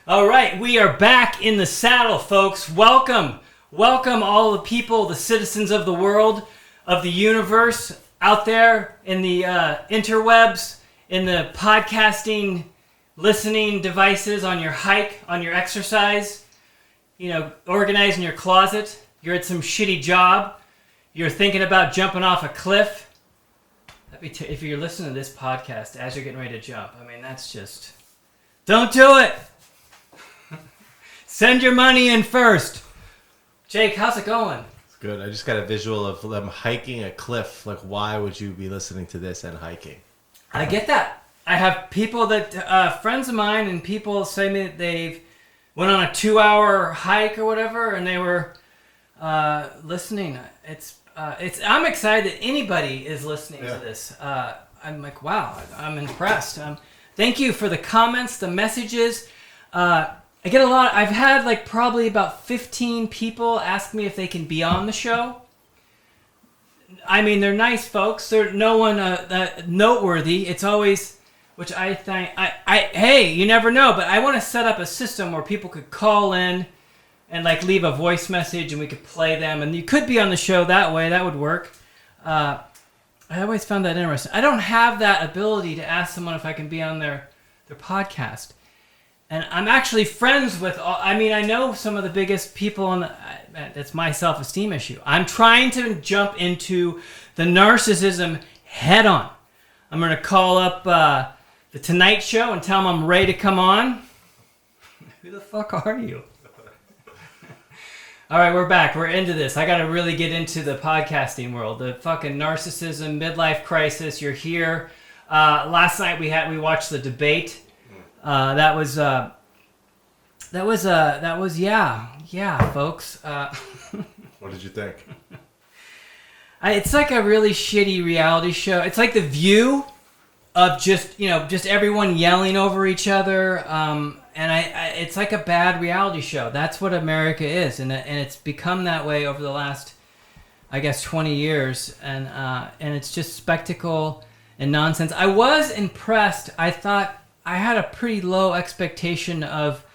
All right, we are back in the saddle, folks. Welcome all the people, the citizens of the world, of the universe, out there in the interwebs, in the podcasting, listening devices, on your hike, on your exercise, organizing your closet. You're at some shitty job. You're thinking about jumping off a cliff. If you're listening to this podcast as you're getting ready to jump, that's just... Don't do it! Send your money in first. Jake, how's it going? It's good. I just got a visual of them hiking a cliff. Like, why would you be listening to this and hiking? I get that. I have people that, friends of mine and people say me that they've went on a 2-hour hike or whatever, and they were listening. I'm excited that anybody is listening to this. I'm like, wow, I'm impressed. Thank you for the comments, the messages. I get a lot. I've had probably about 15 people ask me if they can be on the show. They're nice folks. They're no one noteworthy. It's always, which I think, hey, you never know, but I want to set up a system where people could call in and leave a voice message and we could play them, and you could be on the show that way. That would work. I always found that interesting. I don't have that ability to ask someone if I can be on their podcast. And I'm actually friends with I know some of the biggest people on the... That's my self-esteem issue. I'm trying to jump into the narcissism head on. I'm going to call up the Tonight Show and tell them I'm ready to come on. Who the fuck are you? All right, we're back. We're into this. I got to really get into the podcasting world. The fucking narcissism, midlife crisis. You're here. Last night we watched the debate. That was folks. What did you think? It's like a really shitty reality show. It's like The View of just everyone yelling over each other. It's like a bad reality show. That's what America is, and it's become that way over the last, I guess, 20 years. And it's just spectacle and nonsense. I was impressed. I thought I had a pretty low expectation of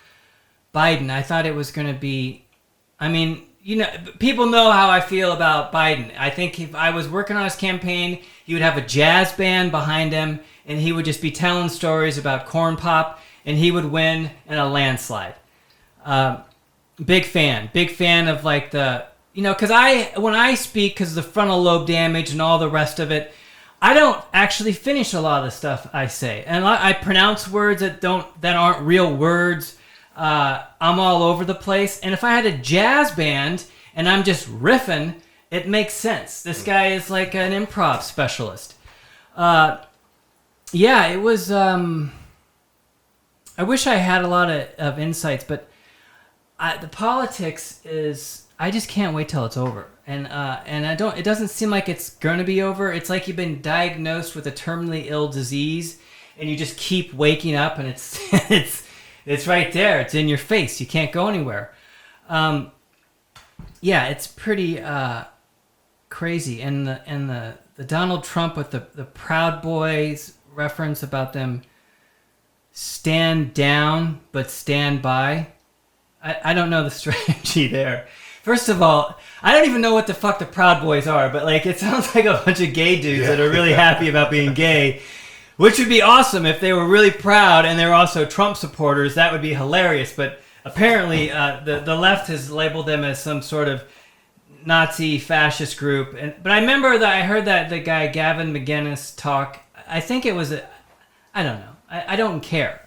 Biden. I thought it was going to be... people know how I feel about Biden. I think if I was working on his campaign, he would have a jazz band behind him, and he would just be telling stories about corn pop, and he would win in a landslide. Big fan of the... because when I speak, because of the frontal lobe damage and all the rest of it, I don't actually finish a lot of the stuff I say, and I pronounce words that aren't real words. I'm all over the place, and if I had a jazz band and I'm just riffing, it makes sense. This guy is like an improv specialist. It was. I wish I had a lot of insights, but the politics is. I just can't wait till it's over. And I don't. It doesn't seem like it's gonna be over. It's like you've been diagnosed with a terminally ill disease, and you just keep waking up, and it's it's right there. It's in your face. You can't go anywhere. It's pretty crazy. And the Donald Trump with the Proud Boys reference about them stand down but stand by. I don't know the strategy there. First of all, I don't even know what the fuck the Proud Boys are, but it sounds like a bunch of gay dudes that are really happy about being gay, which would be awesome if they were really proud and they're also Trump supporters. That would be hilarious. But apparently, the left has labeled them as some sort of Nazi fascist group. But I remember that I heard that the guy Gavin McInnes talk. I think it was I don't know. I don't care.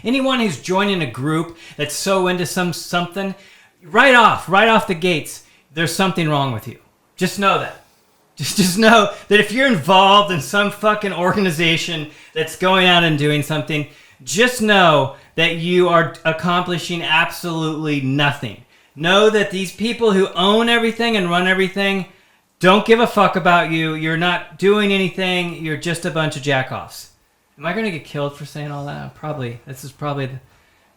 Anyone who's joining a group that's so into something. Right off the gates, there's something wrong with you. Just know that. Just know that if you're involved in some fucking organization that's going out and doing something, just know that you are accomplishing absolutely nothing. Know that these people who own everything and run everything don't give a fuck about you. You're not doing anything. You're just a bunch of jackoffs. Am I going to get killed for saying all that? Probably. This is probably...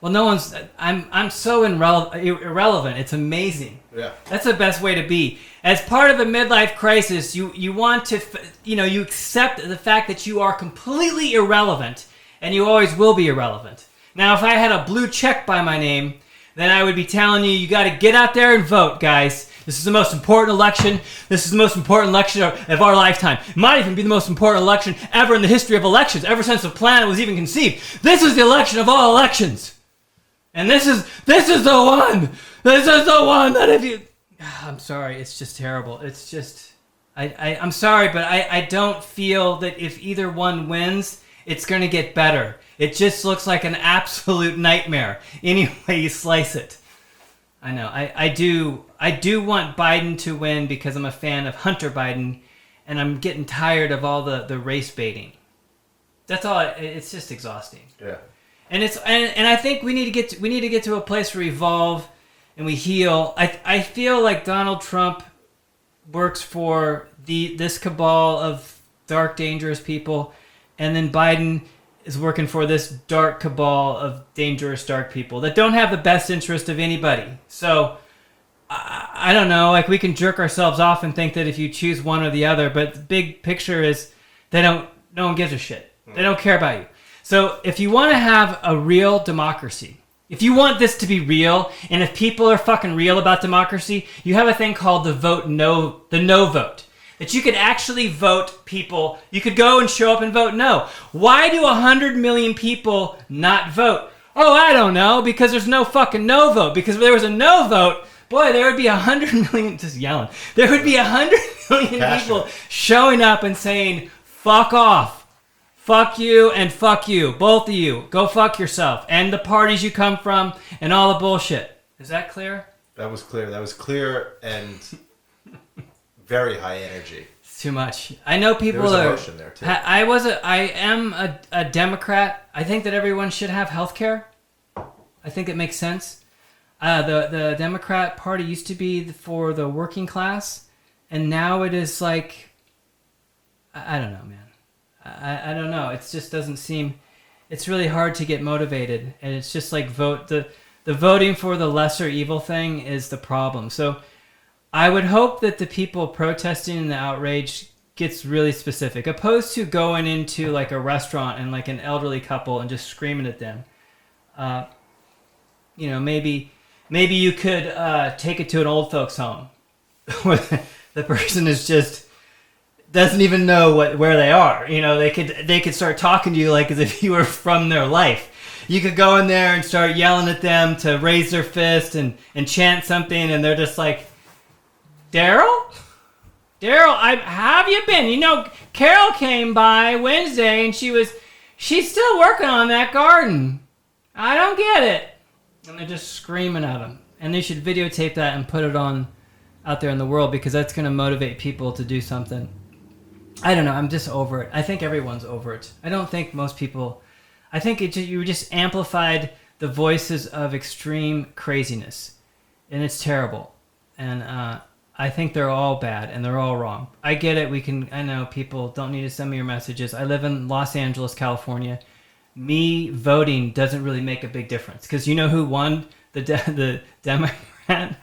Well, no one's... I'm so irrelevant. It's amazing. Yeah. That's the best way to be. As part of a midlife crisis, you want to... you accept the fact that you are completely irrelevant, and you always will be irrelevant. Now, if I had a blue check by my name, then I would be telling you got to get out there and vote, guys. This is the most important election. This is the most important election of our lifetime. It might even be the most important election ever in the history of elections, ever since the planet was even conceived. This is the election of all elections. And this is the one. This is the one that if you... I'm sorry, it's just terrible. It's just... I'm sorry, but I don't feel that if either one wins, it's going to get better. It just looks like an absolute nightmare. Any way you slice it. I know. I do want Biden to win because I'm a fan of Hunter Biden, and I'm getting tired of all the race baiting. That's all. It's just exhausting. Yeah. And I think we need to get to a place where we evolve and we heal. I feel like Donald Trump works for this cabal of dark, dangerous people, and then Biden is working for this dark cabal of dangerous, dark people that don't have the best interest of anybody. So, I don't know, like we can jerk ourselves off and think that if you choose one or the other, but the big picture is no one gives a shit. They don't care about you. So if you want to have a real democracy, if you want this to be real, and if people are fucking real about democracy, you have a thing called the no vote. That you could actually vote people. You could go and show up and vote no. Why do 100 million people not vote? Oh, I don't know. Because there's no fucking no vote. Because if there was a no vote, boy, there would be 100 million, just yelling. There would be 100 million people showing up and saying, fuck off. Fuck you and fuck you. Both of you. Go fuck yourself. And the parties you come from and all the bullshit. Is that clear? That was clear. That was clear and... very high energy. It's too much. I know people there was emotion there too. I am a Democrat. I think that everyone should have health care. I think it makes sense. The Democrat Party used to be for the working class, and now it is like, I don't know, man. I don't know. It just doesn't seem. It's really hard to get motivated, and it's just like the voting for the lesser evil thing is the problem. So. I would hope that the people protesting in the outrage gets really specific, opposed to going into like a restaurant and like an elderly couple and just screaming at them. Maybe you could take it to an old folks home where the person is just doesn't even know where they are. They could start talking to you like as if you were from their life. You could go in there and start yelling at them to raise their fist and chant something, and they're just like, Daryl, how have you been? Carol came by Wednesday and she's still working on that garden. I don't get it. And they're just screaming at them. And they should videotape that and put it on out there in the world because that's going to motivate people to do something. I don't know. I'm just over it. I think everyone's over it. I don't think most people... I think you just amplified the voices of extreme craziness. And it's terrible. And, I think they're all bad and they're all wrong. I get it. I know people don't need to send me your messages. I live in Los Angeles, California. Me voting doesn't really make a big difference because you know who won the Democrat,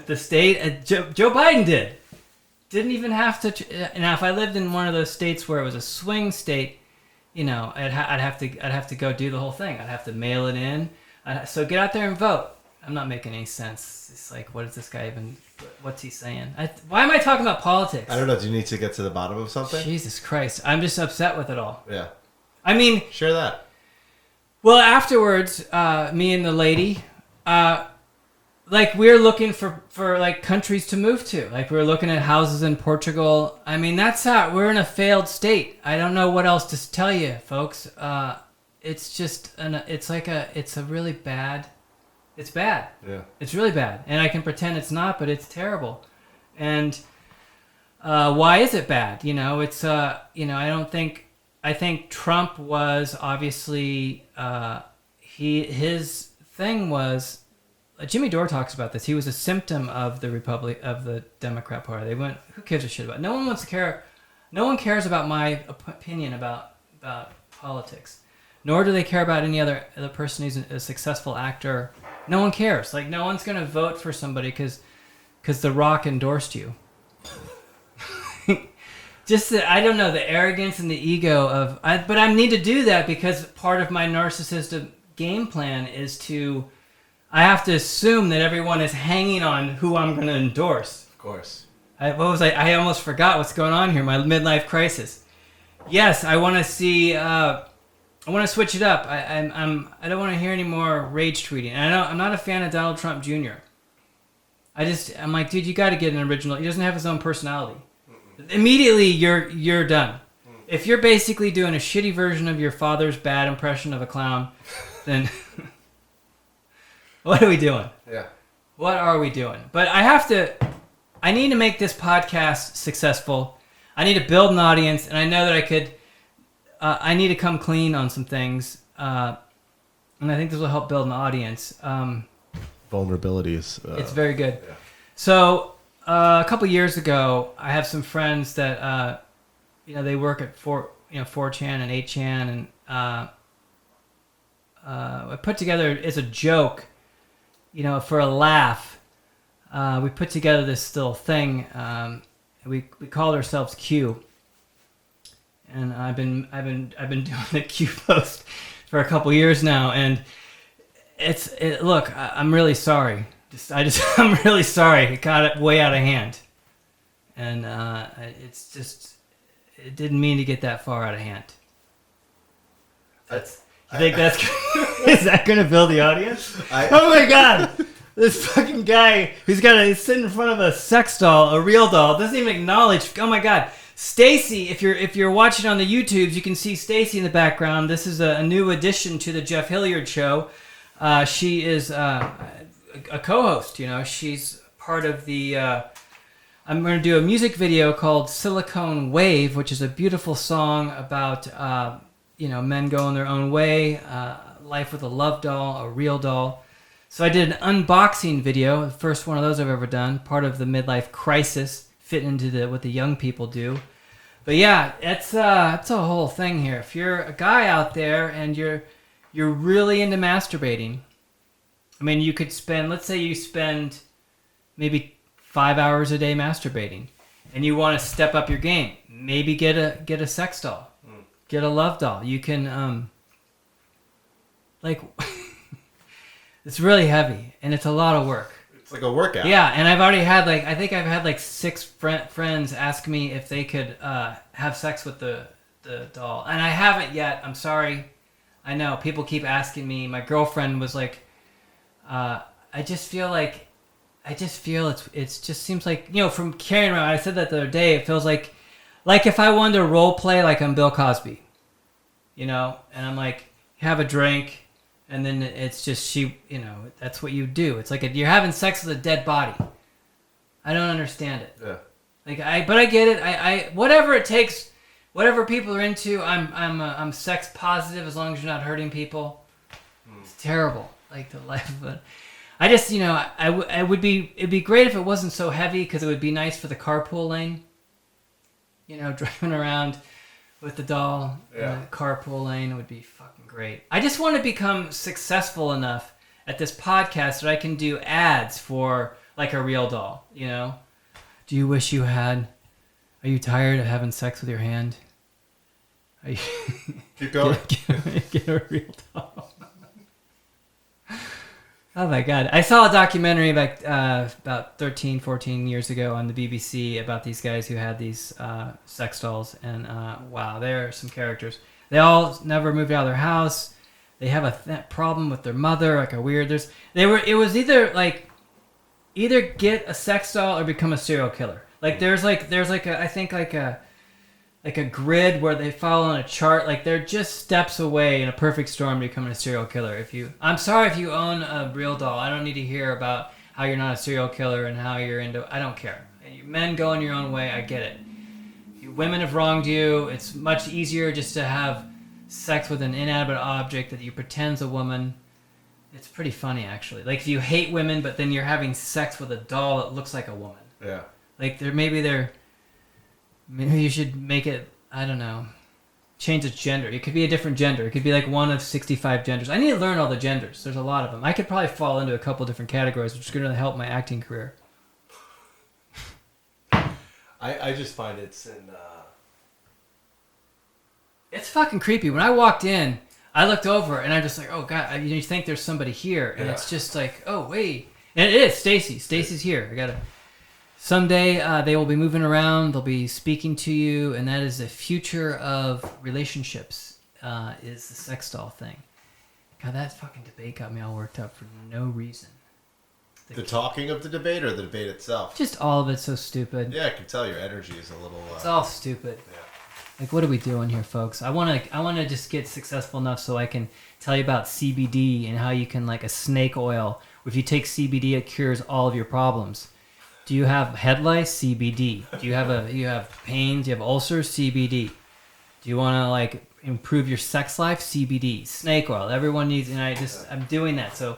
the state? Joe Biden did. Didn't even have to. Now, if I lived in one of those states where it was a swing state, I'd have to go do the whole thing. I'd have to mail it in. So get out there and vote. I'm not making any sense. It's like, what is this guy even... What's he saying? Why am I talking about politics? I don't know. Do you need to get to the bottom of something? Jesus Christ. I'm just upset with it all. Yeah. I mean... Share that. Well, afterwards, me and the lady, we're looking for like countries to move to. Like we're looking at houses in Portugal. I mean, we're in a failed state. I don't know what else to tell you, folks. It's just, it's a really bad... It's bad. Yeah. It's really bad. And I can pretend it's not, but it's terrible. And why is it bad? I think Trump was obviously, his thing was, Jimmy Dore talks about this. He was a symptom of the Democrat Party. They went, who gives a shit about it? No one wants to care. No one cares about my opinion about politics. Nor do they care about any other person who's a successful actor. No one cares. Like, no one's going to vote for somebody because The Rock endorsed you. Just, I don't know, the arrogance and the ego of... But I need to do that because part of my narcissistic game plan is I have to assume that everyone is hanging on who I'm going to endorse. Of course. I almost forgot what's going on here. My midlife crisis. Yes, I want to see. I want to switch it up. I don't want to hear any more rage tweeting. And I'm not a fan of Donald Trump Jr. I'm like, dude, you got to get an original. He doesn't have his own personality. Immediately, you're done. If you're basically doing a shitty version of your father's bad impression of a clown, then what are we doing? Yeah. What are we doing? But I need to make this podcast successful. I need to build an audience, and I know that I could. I need to come clean on some things, and I think this will help build an audience. Vulnerabilities. It's very good. Yeah. So a couple years ago, I have some friends that they work at 4chan and 8chan, and I put together as a joke, for a laugh. We put together this little thing. We called ourselves Q, and I've been doing the Q post for a couple years now, and look, I'm really sorry. I'm really sorry. It got way out of hand, and it didn't mean to get that far out of hand. You think that's is that going to build the audience? Oh my god! This fucking guy who's he's sitting in front of a sex doll, a real doll, doesn't even acknowledge. Oh my god, Stacy! If you're watching on the YouTubes, you can see Stacy in the background. This is a new addition to the Jeff Hilliard show. She is a co-host. She's part of the. I'm going to do a music video called "Silicone Wave," which is a beautiful song about men going their own way, life with a love doll, a real doll. So I did an unboxing video, the first one of those I've ever done, part of the midlife crisis, fit into what the young people do. But yeah, it's a whole thing here. If you're a guy out there and you're really into masturbating, I mean, you could let's say you spend maybe 5 hours a day masturbating, and you want to step up your game. Maybe get a sex doll, get a love doll. You can it's really heavy, and it's a lot of work. It's like a workout. Yeah, and I've already had I think I've had 6 friends ask me if they could have sex with the doll, and I haven't yet. I'm sorry. I know people keep asking me. My girlfriend was like, I just feel it just seems like from carrying around. I said that the other day. It feels like if I wanted to role play like I'm Bill Cosby, and I'm like, have a drink. And then it's just that's what you do. It's like you're having sex with a dead body. I don't understand it. Yeah. But I get it. I whatever it takes, whatever people are into. I'm sex positive as long as you're not hurting people. It's terrible. Like the life of it. I just it'd be great if it wasn't so heavy because it would be nice for the carpool lane. Driving around with the doll in the carpool lane, it would be fucking great. I just want to become successful enough at this podcast that I can do ads for like a real doll, Do you wish you had? Are you tired of having sex with your hand? Are you Keep going. Get a real doll. Oh my god. I saw a documentary about 13, 14 years ago on the BBC about these guys who had these sex dolls, and wow, there are some characters. They all never moved out of their house. They have a problem with their mother, like a weird. It was either get a sex doll or become a serial killer. Like there's a grid where they follow on a chart. Like they're just steps away in a perfect storm to becoming a serial killer. I'm sorry if you own a real doll. I don't need to hear about how you're not a serial killer and how you're into. I don't care. Men going your own way. I get it. Women have wronged you. It's much easier just to have sex with an inanimate object that you pretend's a woman. It's pretty funny, actually. Like, if you hate women, but then you're having sex with a doll that looks like a woman. Yeah. Like, maybe you should make it, I don't know, change its gender. It could be a different gender. It could be like one of 65 genders. I need to learn all the genders. There's a lot of them. I could probably fall into a couple different categories, which is going to help my acting career. I just find it's It's fucking creepy. When I walked in, I looked over and I'm just like, oh God, you think there's somebody here. And it's just like, oh, wait. And it is Stacy. Stacy's here. Someday they will be moving around. They'll be speaking to you. And that is the future of relationships, is the sex doll thing. God, that fucking debate got me all worked up for no reason. The talking of the debate or the debate itself? Just all of it's so stupid. Yeah, I can tell your energy is a little... It's all stupid. Yeah. Like, what are we doing here, folks? I want to just get successful enough so I can tell you about CBD and how you can, like a snake oil. If you take CBD, it cures all of your problems. Do you have head lice? CBD. Do you have pains? Do you have ulcers? CBD. Do you want to, like, improve your sex life? CBD. Snake oil. Everyone needs, and I'm doing that so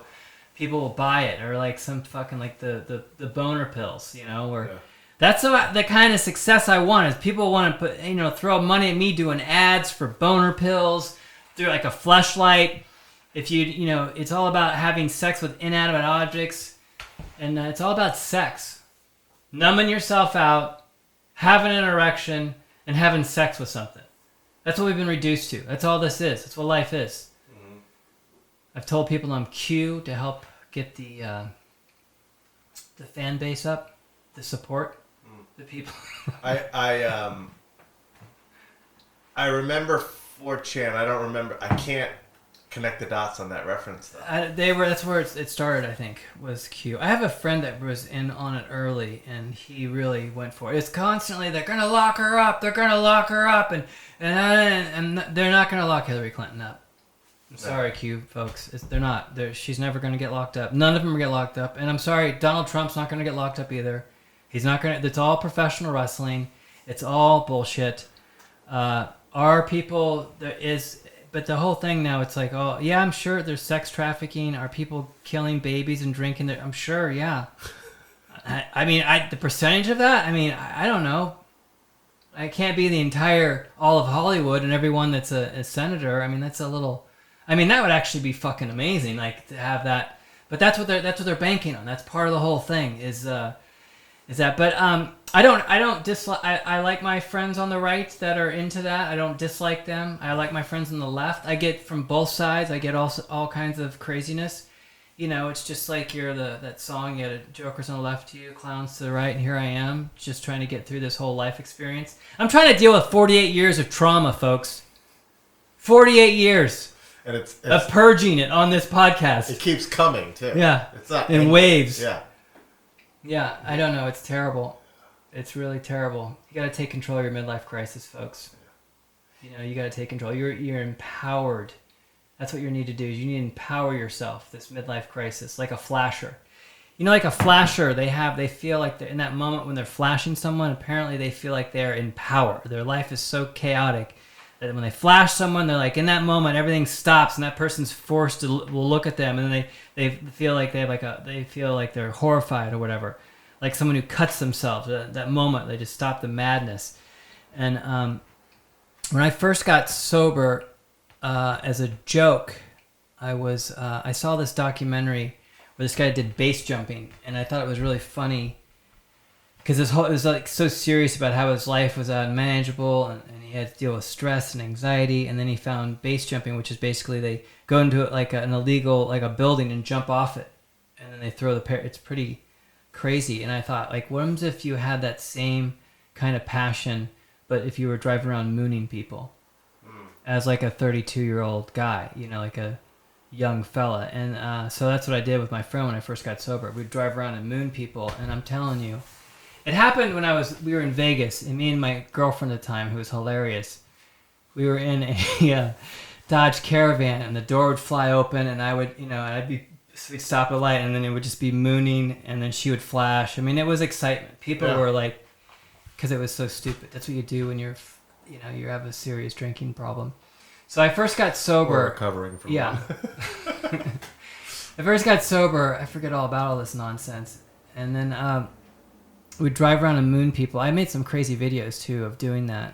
people will buy it, or like some fucking like the boner pills, or that's the kind of success I want. Is people want to put throw money at me doing ads for boner pills through like a fleshlight. If it's all about having sex with inanimate objects, and it's all about sex, numbing yourself out, having an erection, and having sex with something. That's what we've been reduced to. That's all this is. That's what life is. Mm-hmm. I've told people I'm Q to help get the fan base up, the support, the people. I remember 4chan. I don't remember. I can't connect the dots on that reference though. That's where it started. I think was Q. I have a friend that was in on it early, and he really went for it. It's constantly they're gonna lock her up. They're gonna lock her up, and they're not gonna lock Hillary Clinton up. I'm sorry, Q folks. They're not. She's never going to get locked up. None of them get locked up. And I'm sorry, Donald Trump's not going to get locked up either. He's not going to. It's all professional wrestling. It's all bullshit. Our people, but the whole thing now, it's like, oh, yeah, I'm sure there's sex trafficking. Are people killing babies and drinking? I'm sure, yeah. I mean, the percentage of that, I don't know. I can't be the entire, all of Hollywood and everyone that's a senator. That's a little... that would actually be fucking amazing, like to have that. But that's what they're banking on. That's part of the whole thing is that. But I don't dislike. I like my friends on the right that are into that. I don't dislike them. I like my friends on the left. I get from both sides. I get all kinds of craziness. It's just like that song. You had jokers on the left to you, clowns to the right, and here I am, just trying to get through this whole life experience. I'm trying to deal with 48 years of trauma, folks. 48 years. And it's of purging it on this podcast. It keeps coming too. Yeah, it's not in waves. Yeah. I don't know. It's terrible. It's really terrible. You got to take control of your midlife crisis, folks. You got to take control. You're empowered. That's what you need to do. Is you need to empower yourself. This midlife crisis, like a flasher. Like a flasher, they feel like in that moment when they're flashing someone. Apparently, they feel like they're in power. Their life is so chaotic. That when they flash someone, they're like in that moment, everything stops, and that person's forced to will look at them, and then they feel like they feel like they're horrified or whatever, like someone who cuts themselves. That moment, they just stop the madness. And when I first got sober, as a joke, I saw this documentary where this guy did base jumping, and I thought it was really funny. Because it was like so serious about how his life was unmanageable, and he had to deal with stress and anxiety. And then he found base jumping, which is basically they go into it like an illegal, like a building, and jump off it, and then they throw the It's pretty crazy. And I thought, like, what if you had that same kind of passion, but if you were driving around mooning people as like a 32-year-old guy, like a young fella. And so that's what I did with my friend when I first got sober. We'd drive around and moon people, and I'm telling you. It happened when we were in Vegas, and me and my girlfriend at the time, who was hilarious, we were in a Dodge Caravan, and the door would fly open, and I would, we'd stop at a light, and then it would just be mooning, and then she would flash. It was excitement. People were like, because it was so stupid. That's what you do when you have a serious drinking problem. So I first got sober. Or recovering from one. I first got sober. I forget all about all this nonsense, and then. We'd drive around and moon people. I made some crazy videos too of doing that.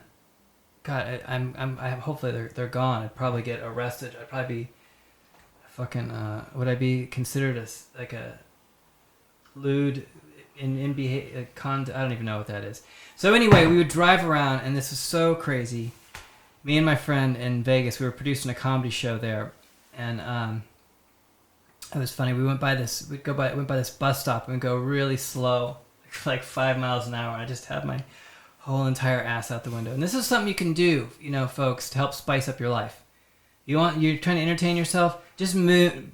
God, hopefully they're gone. I'd probably get arrested. I'd probably be fucking. Would I be considered a lewd in I don't even know what that is. So anyway, we would drive around, and this was so crazy. Me and my friend in Vegas, we were producing a comedy show there, and it was funny. We went by this bus stop and we'd go really slow, like 5 miles an hour. I just had my whole entire ass out the window. And this is something you can do, folks, to help spice up your life. You're trying to entertain yourself, just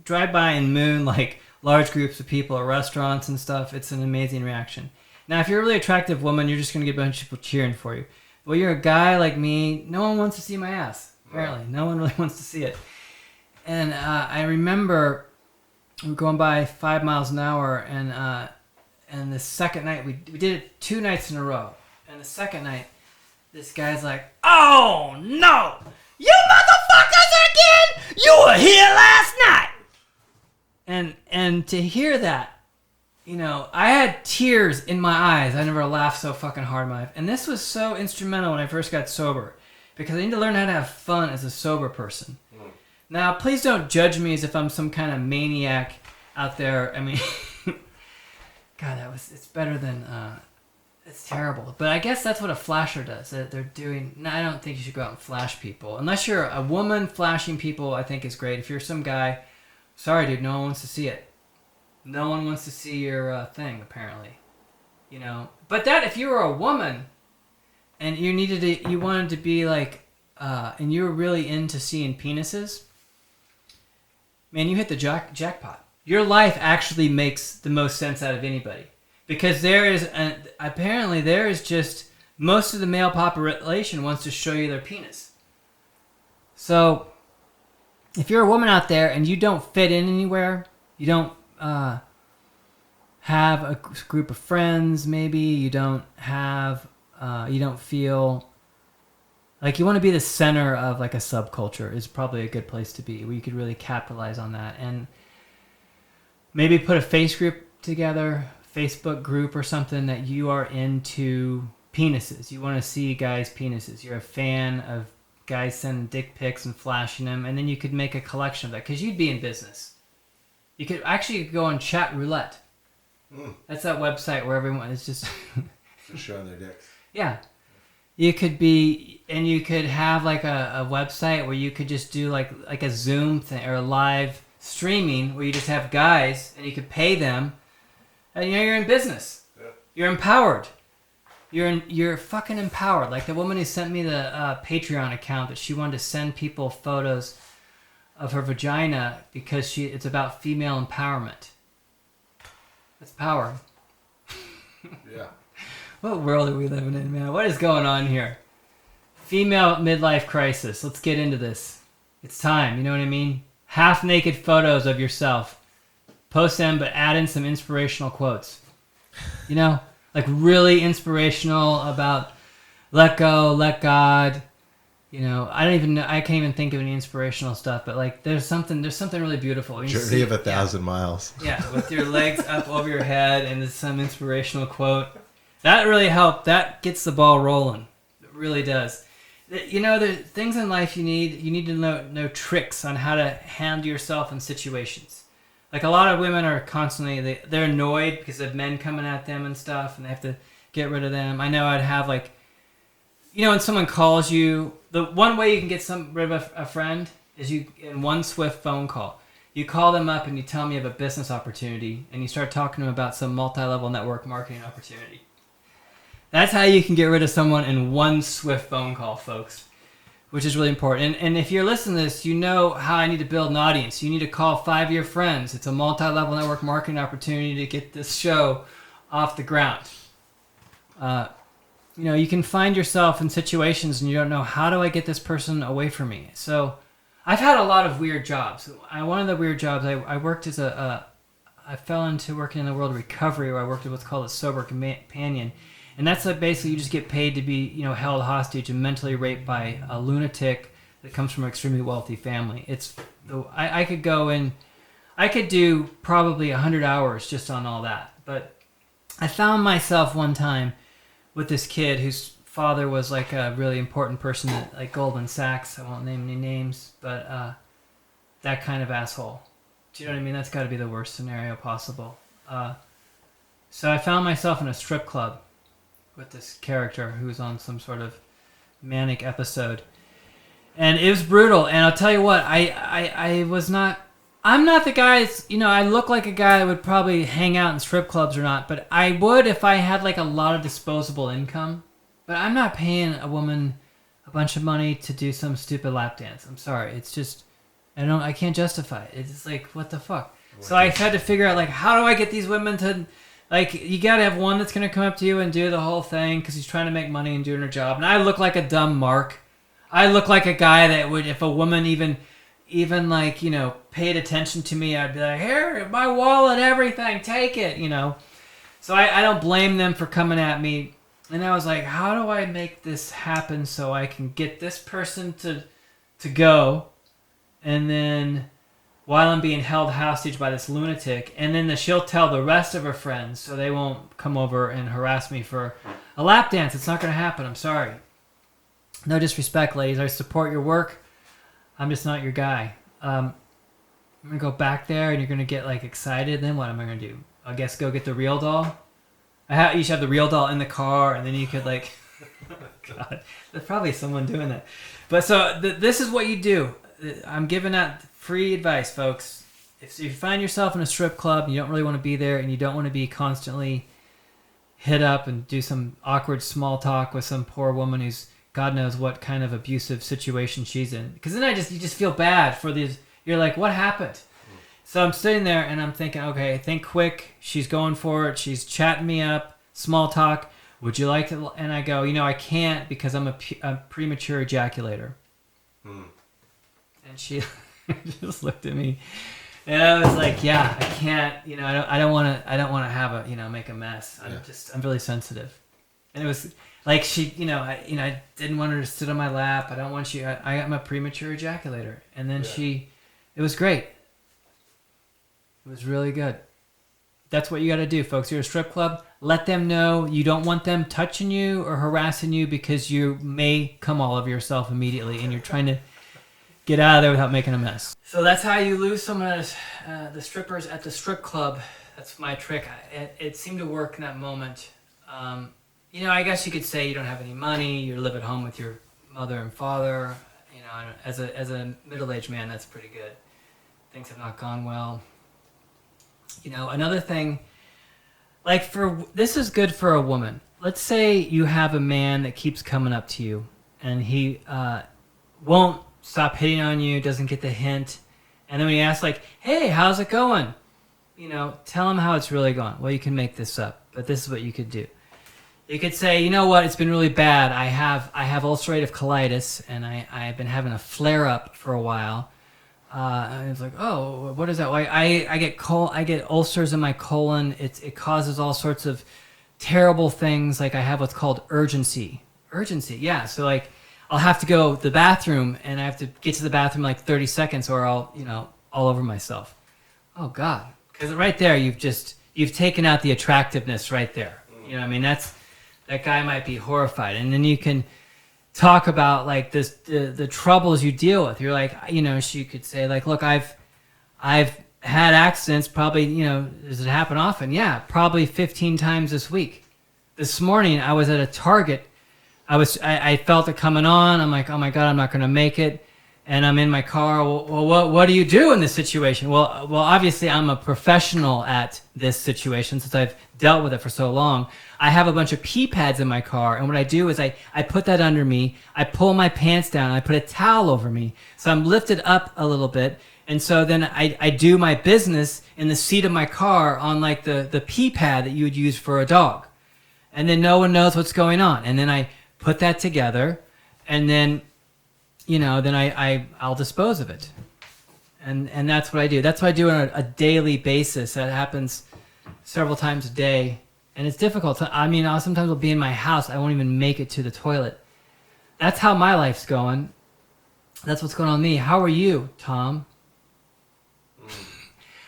drive by and moon like large groups of people at restaurants and stuff. It's an amazing reaction. Now, if you're a really attractive woman, you're just going to get a bunch of people cheering for you. But you're a guy like me, no one wants to see my ass. Apparently, no one really wants to see it. And I remember we were going by 5 miles an hour, and the second night we did it 2 nights in a row. And the second night, this guy's like, "Oh no, you motherfuckers again! You were here last night." And to hear that, I had tears in my eyes. I never laughed so fucking hard in my life. And this was so instrumental when I first got sober, because I need to learn how to have fun as a sober person. Now, please don't judge me as if I'm some kind of maniac out there. I mean, God, it's better than, it's terrible. But I guess that's what a flasher does. They're doing, no, I don't think you should go out and flash people. Unless you're a woman, flashing people, I think is great. If you're some guy, sorry, dude, no one wants to see it. No one wants to see your thing, apparently. But that, if you were a woman and you wanted to be like, and you were really into seeing penises, man, you hit the jackpot. Your life actually makes the most sense out of anybody, because apparently there is just, most of the male population wants to show you their penis. So if you're a woman out there and you don't fit in anywhere, you don't have a group of friends, maybe you don't feel like you want to be the center of like a subculture, is probably a good place to be, where you could really capitalize on that. And maybe put a Facebook group or something that you are into penises. You want to see guys' penises. You're a fan of guys sending dick pics and flashing them, and then you could make a collection of that, because you'd be in business. You could actually go on Chat Roulette. That's that website where everyone is just showing their dicks. Yeah. You could be, and you could have like a website where you could just do like a Zoom thing or a live streaming where you just have guys and you could pay them, and you're in business. Yeah. You're empowered. You're fucking empowered. Like the woman who sent me the Patreon account, that she wanted to send people photos of her vagina because it's about female empowerment. That's power. Yeah. What world are we living in, man? What is going on here? Female midlife crisis. Let's get into this. It's time. You know what I mean? Half-naked photos of yourself. Post them, but add in some inspirational quotes. Like really inspirational about let go, let God. I can't even think of any inspirational stuff, but like there's something really beautiful. Journey of 1,000 miles. Yeah, with your legs up over your head and there's some inspirational quote. That really helped. That gets the ball rolling. It really does. The things in life you need to know tricks on how to handle yourself in situations. Like a lot of women are constantly, they're annoyed because of men coming at them and stuff, and they have to get rid of them. I know I'd have like, when someone calls you, the one way you can get rid of a friend is in one swift phone call. You call them up and you tell them you have a business opportunity, and you start talking to them about some multi-level network marketing opportunity. That's how you can get rid of someone in one swift phone call, folks, which is really important. And if you're listening to this, you know how I need to build an audience. You need to call 5 of your friends. It's a multi-level network marketing opportunity to get this show off the ground. You can find yourself in situations and you don't know, how do I get this person away from me? So I've had a lot of weird jobs. One of the weird jobs, I worked as I fell into working in the world of recovery, where I worked at what's called a sober companion. And that's like basically you just get paid to be, held hostage and mentally raped by a lunatic that comes from an extremely wealthy family. I could go in, I could do probably 100 hours just on all that. But I found myself one time with this kid whose father was like a really important person at like Goldman Sachs. I won't name any names, but that kind of asshole. Do you know what I mean? That's got to be the worst scenario possible. So I found myself in a strip club with this character who was on some sort of manic episode. And it was brutal. And I'll tell you what, I was not. I'm not the guy. I look like a guy that would probably hang out in strip clubs or not, but I would if I had like a lot of disposable income. But I'm not paying a woman a bunch of money to do some stupid lap dance. I'm sorry. It's just I can't justify it. It's like, what the fuck? So I had to figure out like, how do I get these women to, like, you gotta have one that's gonna come up to you and do the whole thing because he's trying to make money and doing her job. And I look like a dumb mark. I look like a guy that would, if a woman even like, paid attention to me, I'd be like, here, my wallet, everything, take it, So I don't blame them for coming at me. And I was like, how do I make this happen so I can get this person to go, and then while I'm being held hostage by this lunatic, and then she'll tell the rest of her friends so they won't come over and harass me for a lap dance. It's not going to happen. I'm sorry. No disrespect, ladies. I support your work. I'm just not your guy. I'm going to go back there, and you're going to get, like, excited. Then what am I going to do? I guess go get the real doll? You should have the real doll in the car, and then you could, like... God, there's probably someone doing that. But so, this is what you do. I'm giving out free advice, folks. If you find yourself in a strip club, and you don't really want to be there, and you don't want to be constantly hit up and do some awkward small talk with some poor woman who's... God knows what kind of abusive situation she's in. Because then you just feel bad for these. You're like, what happened? So I'm sitting there and I'm thinking, okay, think quick. She's going for it. She's chatting me up. Small talk. Would you like to? And I go, I can't because I'm a premature ejaculator. And she just looked at me, and I was like, yeah, I can't. I don't want to have make a mess. I'm really sensitive. And it was. Like she, I didn't want her to sit on my lap. I don't want you. I'm a premature ejaculator. And then it was great. It was really good. That's what you got to do, folks. You're a strip club. Let them know you don't want them touching you or harassing you because you may come all over yourself immediately, and you're trying to get out of there without making a mess. So that's how you lose some of the strippers at the strip club. That's my trick. It seemed to work in that moment. I guess you could say you don't have any money. You live at home with your mother and father. As a middle-aged man, that's pretty good. Things have not gone well. Another thing, this is good for a woman. Let's say you have a man that keeps coming up to you, and he won't stop hitting on you, doesn't get the hint, and then when you ask, like, hey, how's it going? Tell him how it's really going. Well, you can make this up, but this is what you could do. You could say, you know what, it's been really bad. I have ulcerative colitis, and I've been having a flare-up for a while. And it's like, oh, what is that? Well, I get ulcers in my colon. It causes all sorts of terrible things. Like I have what's called urgency. Urgency, yeah. So like I'll have to go to the bathroom, and I have to get to the bathroom in like 30 seconds, or I'll all over myself. Oh God, because right there you've taken out the attractiveness right there. That guy might be horrified, and then you can talk about like the troubles you deal with. You're like, she could say like, look, I've had accidents. Probably, does it happen often? Yeah, probably 15 times this week. This morning I was at a Target. I felt it coming on. I'm like, oh my God, I'm not going to make it. And I'm in my car. Well, what do you do in this situation? Well, obviously I'm a professional at this situation since I've dealt with it for so long. I have a bunch of pee pads in my car, and what I do is I put that under me. I pull my pants down, and I put a towel over me, so I'm lifted up a little bit. And so then I do my business in the seat of my car on like the pee pad that you would use for a dog, and then no one knows what's going on. And then I put that together, and then I'll dispose of it. And that's what I do. That's what I do on a daily basis. That happens several times a day. And it's difficult. I'll sometimes be in my house. I won't even make it to the toilet. That's how my life's going. That's what's going on with me. How are you, Tom?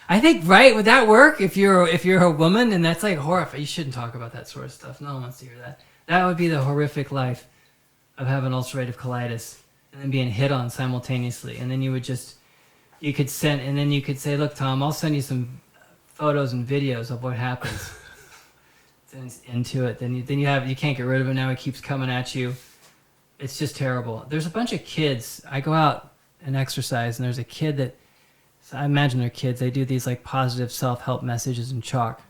I think, right, would that work if you're a woman? And that's like horrifying. You shouldn't talk about that sort of stuff. No one wants to hear that. That would be the horrific life of having ulcerative colitis and then being hit on simultaneously. And then you could say, look, Tom, I'll send you some photos and videos of what happens. Into it, then you can't get rid of it now. It keeps coming at you. It's just terrible. There's a bunch of kids. I go out and exercise, and there's a kid that, so I imagine they're kids. They do these like positive self-help messages in chalk.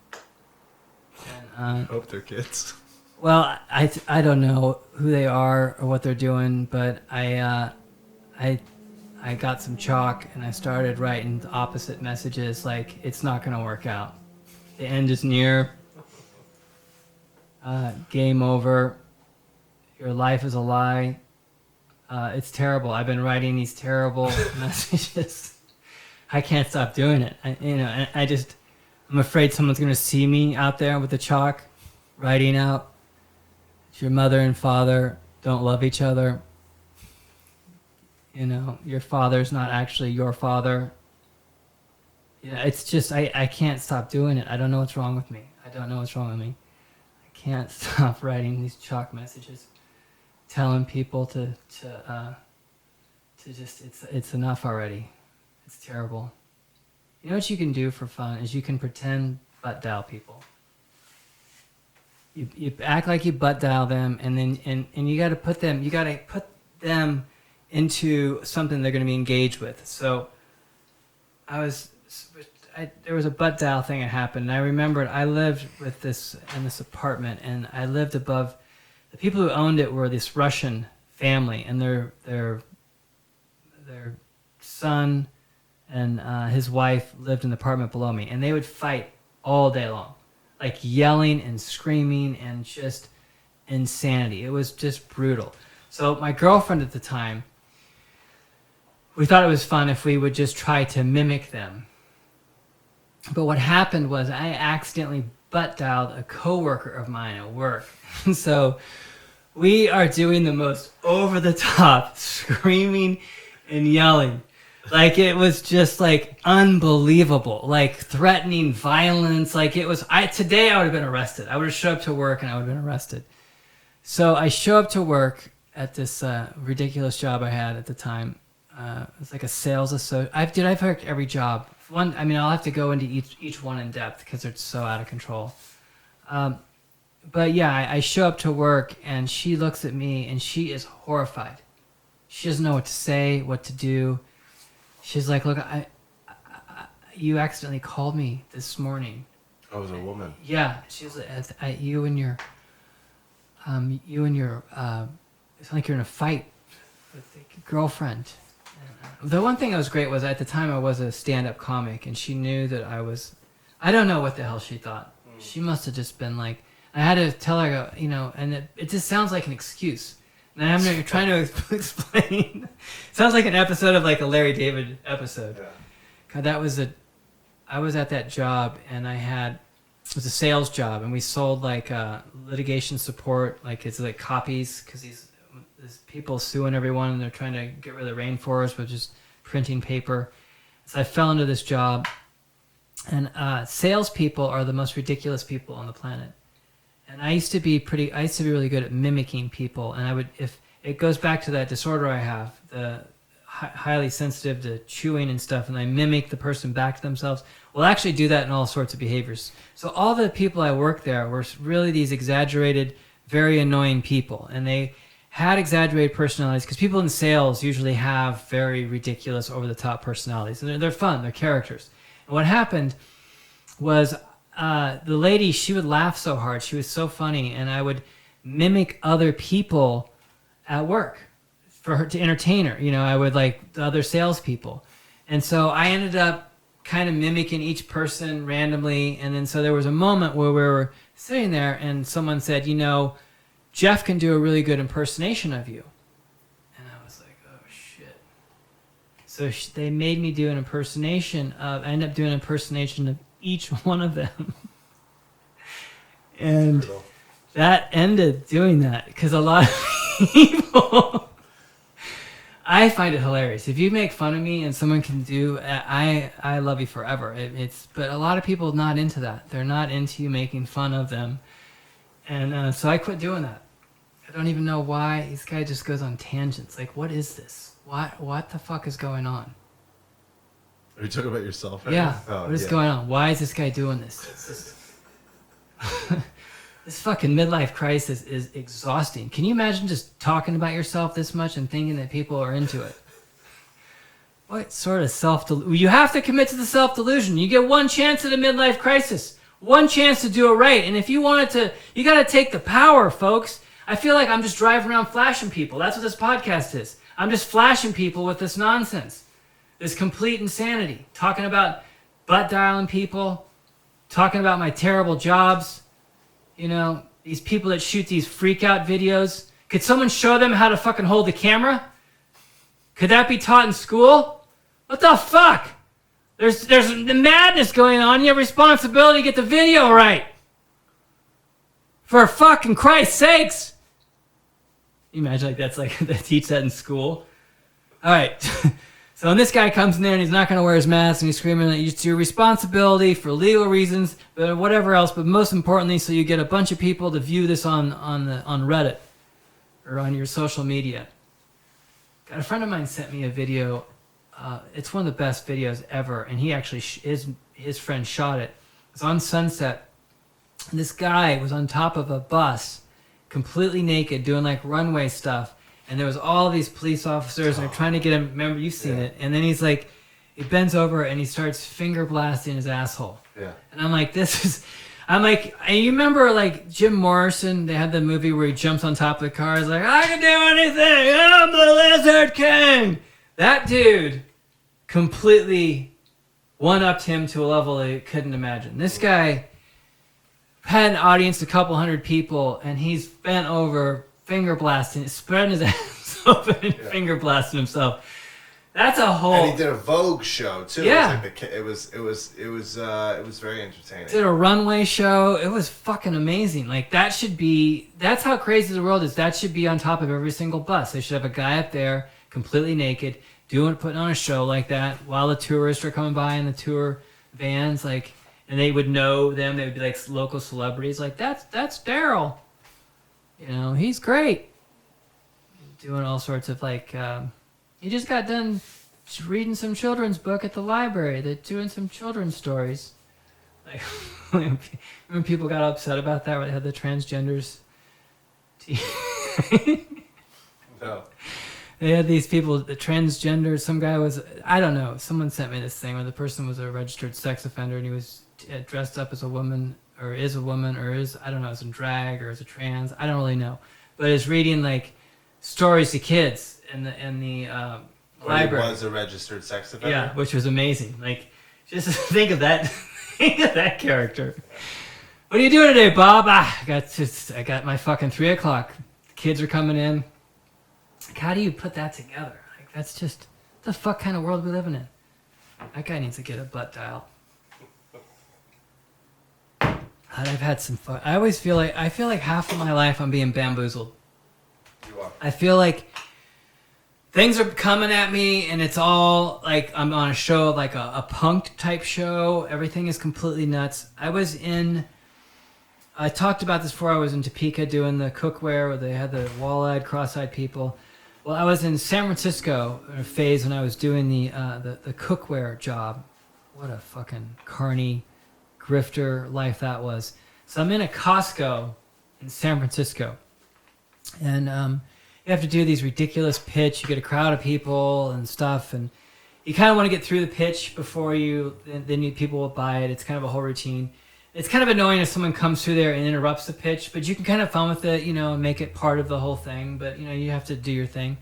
And, I hope they're kids. well, I don't know who they are or what they're doing, but I got some chalk and I started writing the opposite messages like it's not going to work out. The end is near. Game over. Your life is a lie. It's terrible. I've been writing these terrible messages. I can't stop doing it. I'm afraid someone's going to see me out there with the chalk writing out, your mother and father don't love each other. You know, your father's not actually your father. Yeah, it's just, I can't stop doing it. I don't know what's wrong with me. I can't stop writing these chalk messages, telling people to just, it's enough already. It's terrible. You know what you can do for fun is you can pretend butt dial people. You act like you butt dial them, and then and you got to put them into something they're going to be engaged with. So there was a butt dial thing that happened, and I remembered I lived in this apartment, and I lived above. The people who owned it were this Russian family, and their son and his wife lived in the apartment below me, and they would fight all day long, like yelling and screaming and just insanity. It was just brutal. So my girlfriend at the time, we thought it was fun if we would just try to mimic them. But what happened was I accidentally butt dialed a coworker of mine at work. So we are doing the most over-the-top screaming and yelling. Like, it was just, like, unbelievable. Like, threatening violence. Like, it was... Today, I would have been arrested. I would have showed up to work, and I would have been arrested. So I show up to work at this ridiculous job I had at the time. It was like a sales associate. I've worked every job. I'll have to go into each one in depth because they're so out of control. But, yeah, I show up to work, and she looks at me, and she is horrified. She doesn't know what to say, what to do. She's like, look, you accidentally called me this morning. I was a woman. Yeah, she's like, you and your, it's like you're in a fight with your girlfriend. The one thing that was great was at the time I was a stand-up comic, and she knew that I don't know what the hell she thought. She must have just been like, I had to tell her, and it just sounds like an excuse. And I'm trying to explain. Sounds like an episode of like a Larry David episode. Yeah. God, I was at that job, and it was a sales job, and we sold like litigation support, like it's like copies, because there's people suing everyone, and they're trying to get rid of the rainforest with just printing paper. So I fell into this job, and salespeople are the most ridiculous people on the planet. And I used to be really good at mimicking people, and if it goes back to that disorder I have, the highly sensitive to chewing and stuff, and I mimic the person back to themselves. We'll actually do that in all sorts of behaviors. So all the people I worked there were really these exaggerated, very annoying people, and they had exaggerated personalities, because people in sales usually have very ridiculous, over-the-top personalities, and they're fun, they're characters. And what happened was the lady, she would laugh so hard, she was so funny, and I would mimic other people at work for her, to entertain her. I would like the other salespeople. And so I ended up kind of mimicking each person randomly, and then so there was a moment where we were sitting there, and someone said, Jeff can do a really good impersonation of you. And I was like, oh, shit. So they made me do an impersonation I ended up doing an impersonation of each one of them. And that ended doing that, because a lot of people... I find it hilarious. If you make fun of me and someone can do... I love you forever. But a lot of people are not into that. They're not into you making fun of them. And so I quit doing that. I don't even know why. This guy just goes on tangents. Like, what is this? What the fuck is going on? Are you talking about yourself? Right? Yeah. What is going on? Why is this guy doing this? This fucking midlife crisis is exhausting. Can you imagine just talking about yourself this much and thinking that people are into it? What sort of self-delusion? You have to commit to the self-delusion. You get one chance at a midlife crisis. One chance to do it right. And if you want it to, you got to take the power, folks. I feel like I'm just driving around flashing people. That's what this podcast is. I'm just flashing people with this nonsense. This complete insanity. Talking about butt dialing people. Talking about my terrible jobs. You know, these people that shoot these freak out videos. Could someone show them how to fucking hold the camera? Could that be taught in school? What the fuck? There's the madness going on. You have responsibility to get the video right. For fucking Christ's sakes. You imagine like that's like they teach that in school. All right. So when this guy comes in there and he's not going to wear his mask and he's screaming that it's your responsibility for legal reasons, but whatever else. But most importantly, so you get a bunch of people to view this on Reddit or on your social media. God, a friend of mine sent me a video. It's one of the best videos ever, and he actually his friend shot it. It was on Sunset. And this guy was on top of a bus, completely naked, doing like runway stuff. And there was all these police officers, and they're trying to get him. Remember, you've seen it. And then he's like, he bends over and he starts finger blasting his asshole. Yeah. And I'm like, I'm like, and you remember like Jim Morrison? They had the movie where he jumps on top of the car. He's like, I can do anything. I'm the Lizard King. That dude completely one-upped him to a level they couldn't imagine. This guy had an audience, a couple hundred people, and he's bent over, finger blasting, spreading his ass open and finger blasting himself. That's a whole. And he did a Vogue show too. Yeah. It was very entertaining. Did a runway show. It was fucking amazing. Like that's how crazy the world is. That should be on top of every single bus. They should have a guy up there completely naked putting on a show like that while the tourists are coming by in the tour vans, like, and they would know them. They would be like local celebrities. Like that's Daryl. You know, he's great. Doing all sorts of like, he just got done reading some children's book at the library. They're doing some children's stories. Like, when people got upset about that, where they had the transgenders. No. They had these people, the transgender, some guy was, I don't know, someone sent me this thing where the person was a registered sex offender and he was dressed up as a woman, or is a woman, or is, I don't know, as in drag or as a trans, I don't really know. But is reading like stories to kids in the library. He was a registered sex offender? Yeah, which was amazing. Like, just think of that, think of that character. What are you doing today, Bob? I got my fucking 3 o'clock. The kids are coming in. Like, how do you put that together? Like, that's just the fuck kind of world we're living in. That guy needs to get a butt dial. I've had some fun. I feel like half of my life I'm being bamboozled. You are. I feel like things are coming at me, and it's all like I'm on a show, like a punk type show. Everything is completely nuts. I talked about this before. I was in Topeka doing the cookware where they had the wall-eyed, cross-eyed people. Well, I was in San Francisco in a phase when I was doing the cookware job. What a fucking carny, grifter life that was. So I'm in a Costco in San Francisco. And you have to do these ridiculous pitch. You get a crowd of people and stuff. And you kind of want to get through the pitch before then people will buy it. It's kind of a whole routine. It's kind of annoying if someone comes through there and interrupts the pitch, but you can kind of have fun with it, and make it part of the whole thing. But, you have to do your thing.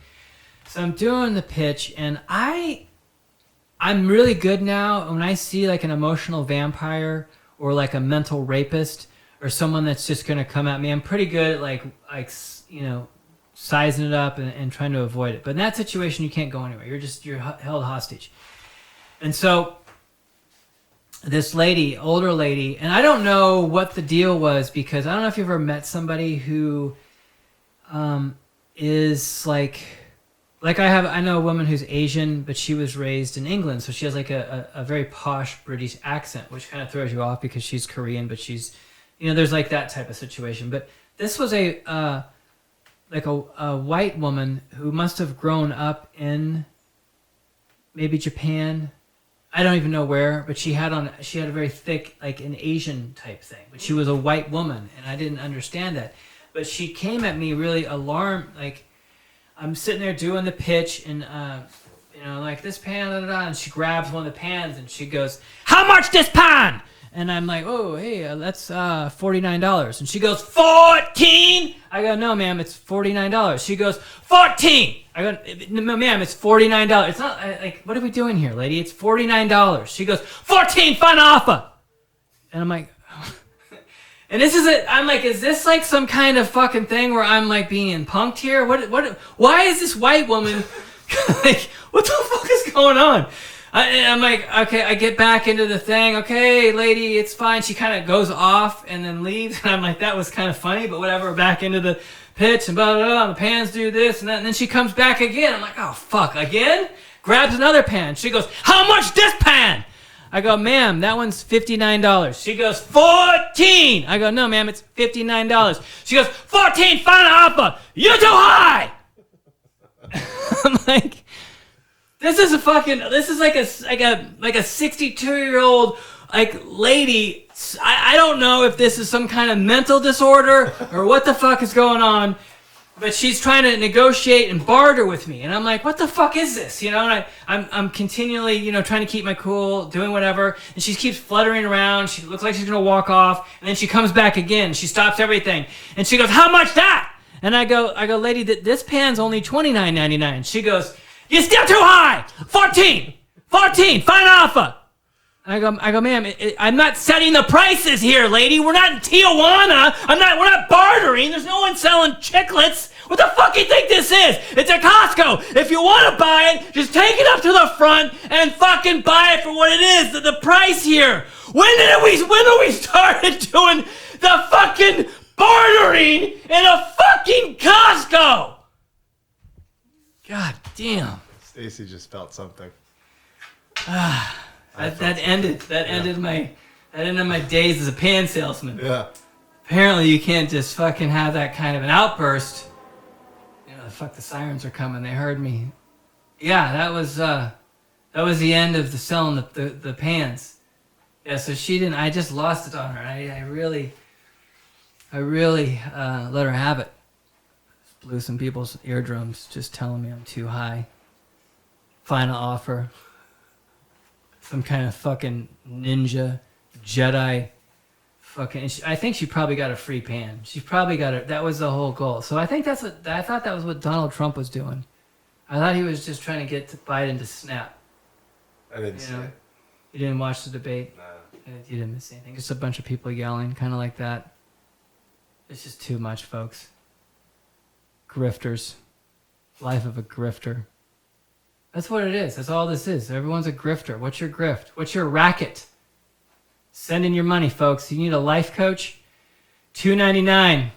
So I'm doing the pitch, and I'm really good now. When I see like an emotional vampire or like a mental rapist or someone that's just going to come at me, I'm pretty good at like sizing it up and trying to avoid it. But in that situation, you can't go anywhere. You're held hostage. And so this lady, older lady, and I don't know what the deal was, because I don't know if you've ever met somebody who is like I know a woman who's Asian, but she was raised in England, so she has like a very posh British accent, which kind of throws you off because she's Korean, but she's, there's like that type of situation. But this was a white woman who must have grown up in maybe Japan, I don't even know where, but she had a very thick, like an Asian type thing. But she was a white woman, and I didn't understand that. But she came at me really alarmed. Like, I'm sitting there doing the pitch, and like this pan, and she grabs one of the pans, and she goes, "How much this pan?" And I'm like, "Oh, hey, that's $49." And she goes, "14?" I go, "No, ma'am, it's $49." She goes, "14." I go, "No, ma'am, it's $49. It's not like, what are we doing here, lady? It's $49." She goes, "14, fine offer." And I'm like, and this is it. I'm like, is this like some kind of fucking thing where I'm like being punked here? Why is this white woman like, what the fuck is going on? I'm like, okay, I get back into the thing. Okay, lady, it's fine. She kind of goes off and then leaves. And I'm like, that was kind of funny, but whatever. Back into the pitch and blah, blah, blah. The pans do this and that. And then she comes back again. I'm like, oh, fuck, again? Grabs another pan. She goes, "How much this pan?" I go, "Ma'am, that one's $59. She goes, "14. I go, "No, ma'am, it's $59. She goes, "14, final offer. You're too high." I'm like, this is like a 62-year-old like lady. I don't know if this is some kind of mental disorder or what the fuck is going on, but she's trying to negotiate and barter with me, and I'm like, what the fuck is this? And I'm continually, trying to keep my cool, doing whatever, and she keeps fluttering around. She looks like she's gonna walk off, and then she comes back again. She stops everything, and she goes, "How much that?" And I go, "Lady, this pan's only $29.99. She goes, "You're still too high. 14, fine offer." I go, "Ma'am, I'm not setting the prices here, lady. We're not in Tijuana. We're not bartering. There's no one selling chiclets. What the fuck do you think this is? It's a Costco. If you want to buy it, just take it up to the front and fucking buy it for what it is. The price here. When did we started doing the fucking bartering in a fucking Costco?" God damn. Stacy just felt something. That ended my days as a pan salesman. Yeah. Apparently you can't just fucking have that kind of an outburst. Fuck, the sirens are coming. They heard me. Yeah, that was the end of the selling the pans. Yeah, so she didn't. I just lost it on her. I really let her have it. Just blew some people's eardrums, just telling me I'm too high. Final offer. Some kind of fucking ninja, Jedi, fucking. I think she probably got a free pan. She probably got it. That was the whole goal. So I think I thought that was what Donald Trump was doing. I thought he was just trying to get Biden to snap. I didn't see it. You didn't watch the debate? No. You didn't miss anything. Just a bunch of people yelling, kind of like that. It's just too much, folks. Grifters. Life of a grifter. That's what it is. That's all this is. Everyone's a grifter. What's your grift? What's your racket? Send in your money, folks. You need a life coach? $2.99.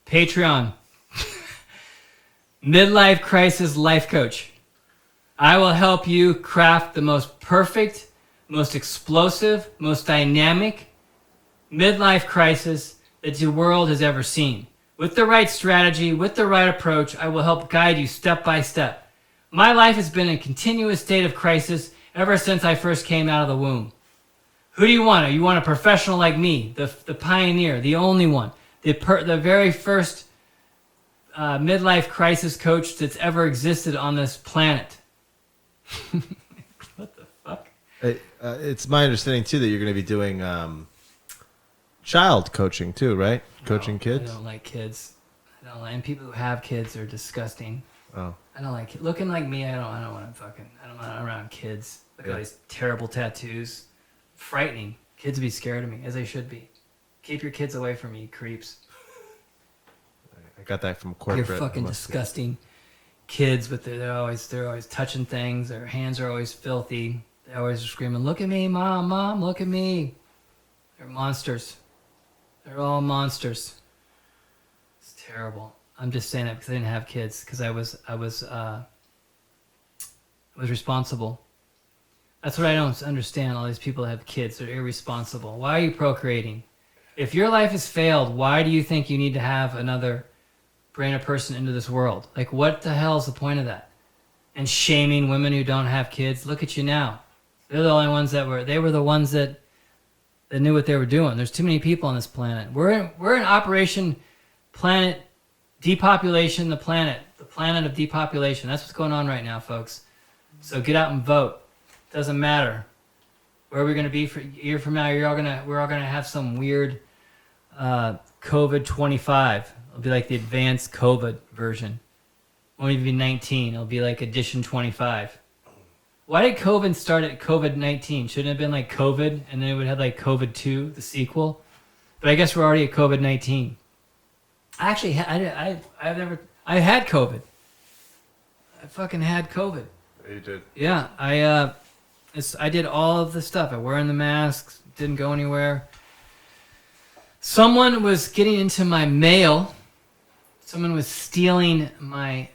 Patreon. Midlife crisis life coach. I will help you craft the most perfect, most explosive, most dynamic midlife crisis that the world has ever seen. With the right strategy, with the right approach, I will help guide you step by step. My life has been in a continuous state of crisis ever since I first came out of the womb. Who do you want? You want a professional like me, the pioneer, the only one, the very first midlife crisis coach that's ever existed on this planet. What the fuck? It's my understanding, too, that you're going to be doing child coaching, too, right? Coaching kids? I don't like kids. And people who have kids are disgusting. Oh. I don't like looking like me. I don't want to I don't want around kids. Look at all these terrible tattoos. Frightening. Kids be scared of me, as they should be. Keep your kids away from me, you creeps. I got that from corporate. You're fucking disgusting. Kids, but they're always touching things. Their hands are always filthy. They always are screaming, "Look at me, mom, look at me." They're monsters. They're all monsters. It's terrible. I'm just saying that because I didn't have kids, because I was responsible. That's what I don't understand. All these people that have kids are irresponsible. Why are you procreating? If your life has failed, why do you think you need to have another bring a person into this world? Like, what the hell is the point of that? And shaming women who don't have kids. Look at you now. They're the only ones they were the ones that knew what they were doing. There's too many people on this planet. We're in Operation Planet Depopulation, the planet of depopulation. That's what's going on right now, folks. So get out and vote. Doesn't matter. Where are we going to be for a year from now? We're all gonna have some weird COVID 25. It'll be like the advanced COVID version. Won't even be 19. It'll be like edition 25. Why did COVID start at COVID-19? Shouldn't it have been like COVID, and then it would have like COVID 2, the sequel? But I guess we're already at COVID-19. Actually, I had COVID. I fucking had COVID. You did. Yeah, I did all of the stuff. I wearing the masks, didn't go anywhere. Someone was getting into my mail. Someone was stealing my...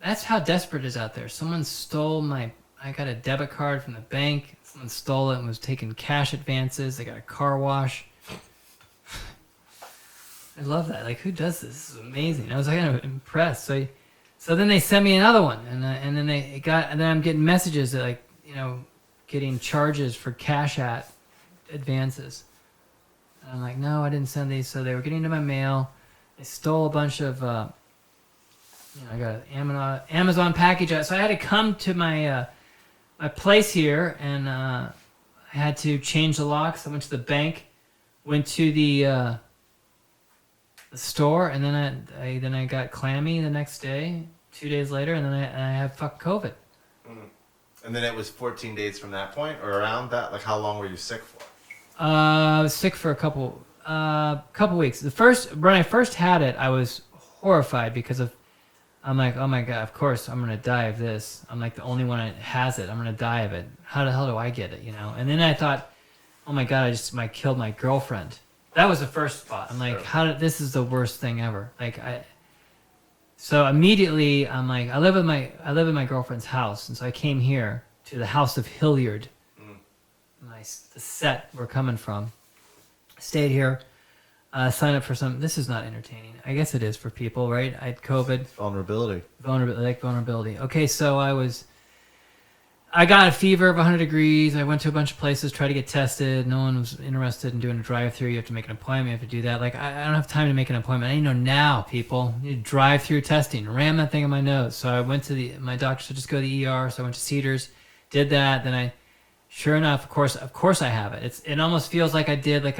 That's how desperate it is out there. Someone stole my... I got a debit card from the bank. Someone stole it and was taking cash advances. They got a car wash. I love that. Like, who does this? This is amazing. I was kind of impressed. So then they sent me another one, and then I'm getting messages that, like, you know, getting charges for cash advances. And I'm like, no, I didn't send these. So they were getting into my mail. They stole a bunch of, I got an Amazon package. So I had to come to my place here, and I had to change the locks. I went to the bank, went to the store, and then I got clammy the next day, 2 days later, and then I have fucking COVID. Mm. And then it was 14 days from that point, or around that? Like, how long were you sick for? I was sick for a couple weeks. When I first had it, I was horrified because I'm like, oh my God, of course I'm gonna die of this. I'm like the only one that has it. I'm gonna die of it. How the hell do I get it? You know? And then I thought, oh my God, I just might kill my girlfriend. That was the first thought. I'm like, this is the worst thing ever. So immediately I'm like, I live in my girlfriend's house, and so I came here to the house of Hilliard, the set we're coming from. Stayed here, signed up for some. This is not entertaining. I guess it is for people, right? I had COVID. Vulnerability. Okay, so I got a fever of 100 degrees. I went to a bunch of places, tried to get tested. No one was interested in doing a drive-through. You have to make an appointment. You have to do that. Like, I don't have time to make an appointment. I need to know now, people. You need drive-through testing. Ram that thing in my nose. So I went to my doctor said just go to the ER. So I went to Cedars, did that. Then sure enough, of course I have it. It almost feels like I did like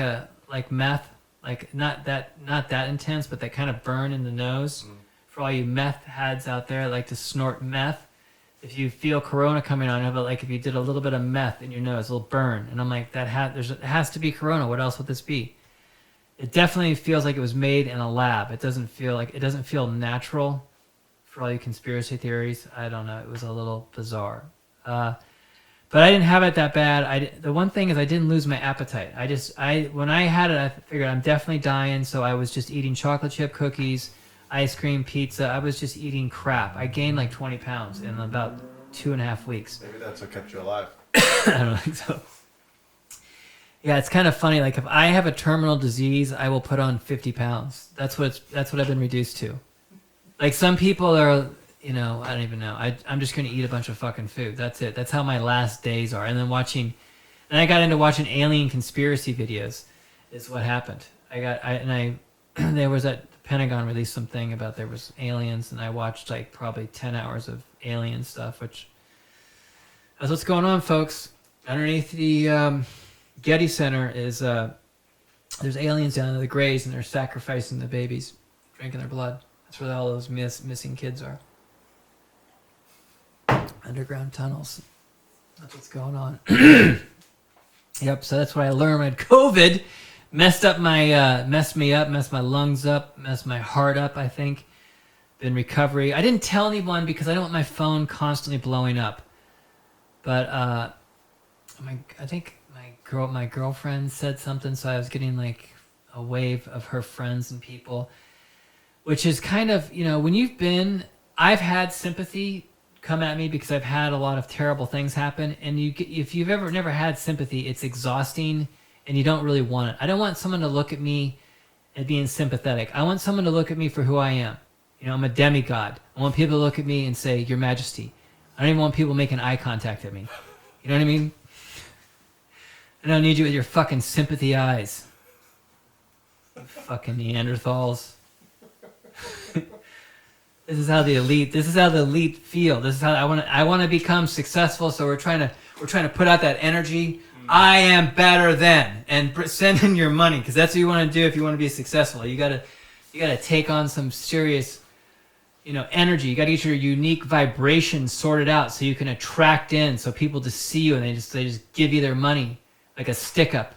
meth, like not that intense, but that kind of burn in the nose. For all you meth heads out there that like to snort meth. If you feel corona coming on, but like if you did a little bit of meth in your nose, it'll burn. And I'm like, it has to be corona. What else would this be? It definitely feels like it was made in a lab. It doesn't feel natural. For all you conspiracy theories, I don't know. It was a little bizarre. But I didn't have it that bad. The one thing is I didn't lose my appetite. When I had it, I figured I'm definitely dying. So I was just eating chocolate chip cookies, ice cream, pizza. I was just eating crap. I gained like 20 pounds in about 2.5 weeks. Maybe that's what kept you alive. I don't think so. Yeah, it's kind of funny. Like if I have a terminal disease, I will put on 50 pounds. That's what I've been reduced to. Like some people are, I don't even know. I'm just going to eat a bunch of fucking food. That's it. That's how my last days are. And then I got into watching alien conspiracy videos is what happened. There was that Pentagon released something about there was aliens, and I watched like probably 10 hours of alien stuff, which that's what's going on, folks. Underneath the Getty Center is there's aliens down in the graves, and they're sacrificing the babies, drinking their blood. That's where all those missing kids are. Underground tunnels. That's what's going on. Yep. So that's what I learned. I had COVID. Messed me up, messed my lungs up, messed my heart up, I think. Been recovery. I didn't tell anyone because I don't want my phone constantly blowing up. But I think my girlfriend said something, so I was getting like a wave of her friends and people, which is kind of, when I've had sympathy come at me because I've had a lot of terrible things happen, and if you've never had sympathy, it's exhausting. And you don't really want it. I don't want someone to look at me and being sympathetic. I want someone to look at me for who I am. I'm a demigod. I want people to look at me and say, Your Majesty. I don't even want people making eye contact at me. You know what I mean? I don't need you with your fucking sympathy eyes. You fucking Neanderthals. This is how the elite feel. This is how I want to become successful. So we're trying to put out that energy. I am better than, and send in your money, because that's what you want to do if you want to be successful. You gotta take on some serious, energy. You gotta get your unique vibration sorted out so you can attract in, so people just see you and they just give you their money like a stick up.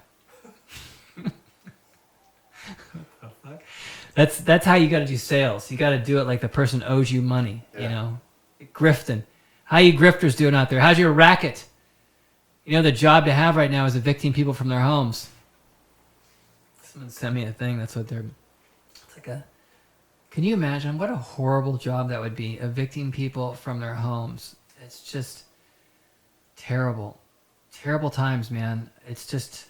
That's how you got to do sales. You got to do it like the person owes you money. Yeah. Grifting. How you grifters doing out there? How's your racket? The job to have right now is evicting people from their homes. Someone sent me a thing. That's what they're. It's like a. Can you imagine what a horrible job that would be? Evicting people from their homes. It's just terrible. Terrible times, man. It's just.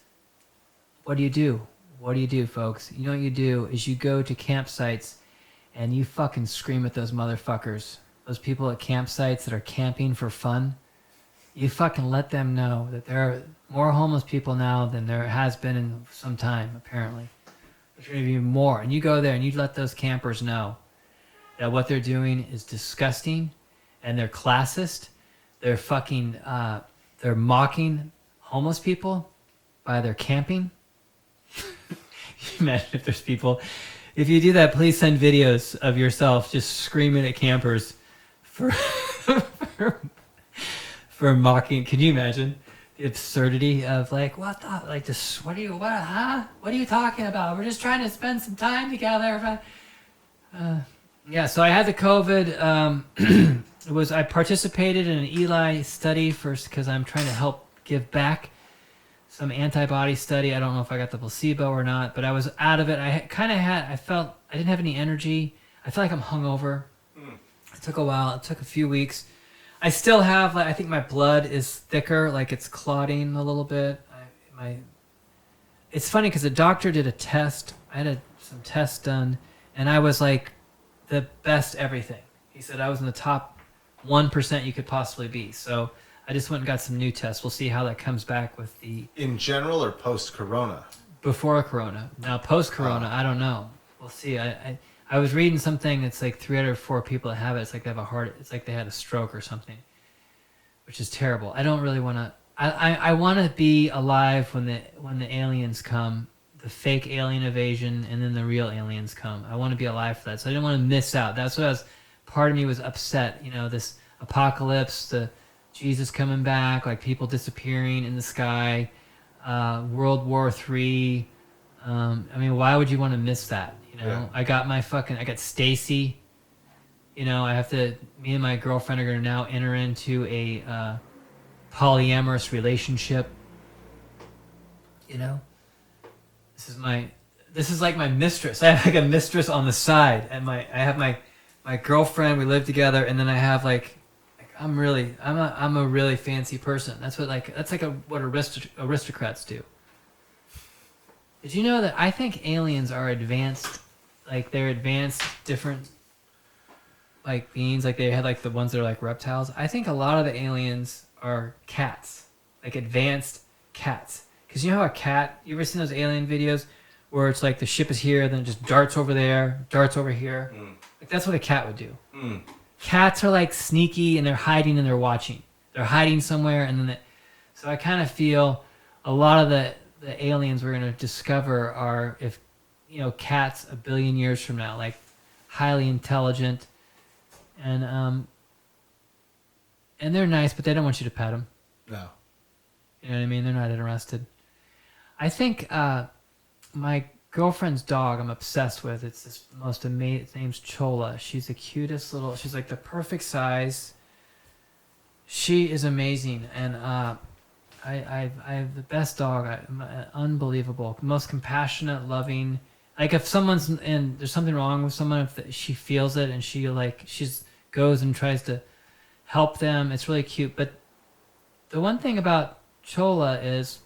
What do you do? What do you do, folks? You know what you do is you go to campsites and you fucking scream at those motherfuckers. Those people at campsites that are camping for fun. You fucking let them know that there are more homeless people now than there has been in some time, apparently. There's going to be more. And you go there and you let those campers know that what they're doing is disgusting and they're classist. They're fucking, they're mocking homeless people by their camping. Imagine if there's people. If you do that, please send videos of yourself just screaming at campers for for mocking. Can you imagine the absurdity of what are you talking about? We're just trying to spend some time together. Yeah. So I had the COVID. I participated in an Eli study first because I'm trying to help give back. Some antibody study. I don't know if I got the placebo or not, but I was out of it. I felt I didn't have any energy. I feel like I'm hungover. It took a while. It took a few weeks. I still have, I think my blood is thicker, like it's clotting a little bit. It's funny because the doctor did a test. I had some tests done, and I was like the best everything. He said I was in the top 1% you could possibly be. So I just went and got some new tests. We'll see how that comes back with the... In general or post-corona? Before corona. Now, post-corona, I don't know. We'll see. I was reading something. It's like 3 out of 4 people that have it. It's like they have a heart. It's like they had a stroke or something, which is terrible. I don't really want to... I want to be alive when the aliens come, the fake alien invasion, and then the real aliens come. I want to be alive for that. So I didn't want to miss out. That's what part of me was upset. This apocalypse, the... Jesus coming back, like people disappearing in the sky, World War III. Why would you want to miss that? Yeah. I got Stacy. Me and my girlfriend are going to now enter into a polyamorous relationship. This is like my mistress. I have like a mistress on the side, and I have my girlfriend. We live together, and then I have I'm a really fancy person. That's what aristocrats do. Did you know that I think aliens are advanced, they're advanced different beings, they had the ones that are like reptiles. I think a lot of the aliens are cats, advanced cats. Because you know how a cat, you ever seen those alien videos where it's the ship is here, then it just darts over there, darts over here? That's what a cat would do. Cats are sneaky and they're hiding and they're watching. They're hiding somewhere, and then so I kind of feel a lot of the aliens we're going to discover are cats 1 billion years from now, highly intelligent, and they're nice, but they don't want you to pet them. No. You know what I mean? They're not interested. I think my girlfriend's dog I'm obsessed with. It's this most amazing. Its name's Chola. She's the cutest little. She's the perfect size. She is amazing, and I have the best dog. Unbelievable, most compassionate, loving. If someone's and there's something wrong with someone, if she feels it and she goes and tries to help them. It's really cute. But the one thing about Chola is,